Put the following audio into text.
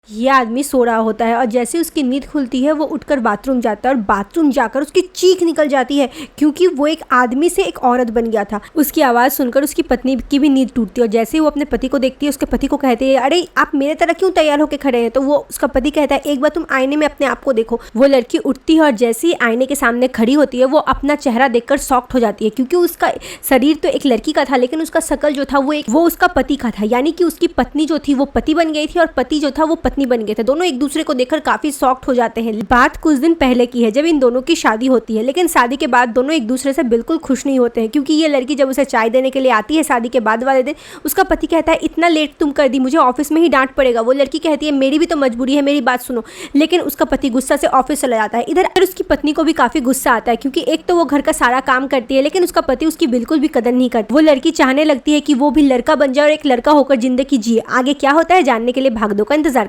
ये आदमी सो रहा होता है और जैसे उसकी नींद खुलती है वो उठकर बाथरूम जाता है और बाथरूम जाकर उसकी चीख निकल जाती है क्योंकि वो एक आदमी से एक औरत बन गया था। उसकी आवाज़ सुनकर उसकी पत्नी की भी नींद टूटती है और जैसे ही वो अपने पति को देखती है उसके पति को कहती है, अरे आप मेरे तरह क्यों तैयार होकर खड़े हैं? तो वो उसका पति कहता है, एक बार तुम आईने में अपने आप को देखो। वो लड़की उठती है और जैसे ही आईने के सामने खड़ी होती है वो अपना चेहरा देखकर शॉक्ड हो जाती है क्योंकि उसका शरीर तो एक लड़की का था लेकिन उसका शकल जो था वो उसका पति का था, यानी कि उसकी पत्नी जो थी वो पति बन गई थी और पति जो था वो पत्नी बन गए थे। दोनों एक दूसरे को देखकर काफी शॉक्ड हो जाते हैं। बात कुछ दिन पहले की है जब इन दोनों की शादी होती है, लेकिन शादी के बाद दोनों एक दूसरे से बिल्कुल खुश नहीं होते हैं क्योंकि ये लड़की जब उसे चाय देने के लिए आती है शादी के बाद वाले दिन, उसका पति कहता है, इतना लेट तुम कर दी, मुझे ऑफिस में ही डांट पड़ेगा। वो लड़की कहती है, मेरी भी तो मजबूरी है, मेरी बात सुनो। लेकिन उसका पति गुस्सा से ऑफिस चला जाता है। इधर उसकी पत्नी को भी काफी गुस्सा आता है क्योंकि एक तो वो घर का सारा काम करती है लेकिन उसका पति उसकी बिल्कुल भी कदर नहीं करता। वो लड़की चाहने लगती है कि वो भी लड़का बन जाए और एक लड़का होकर जिंदगी जिए। आगे क्या होता है जानने के लिए भाग दो का इंतजार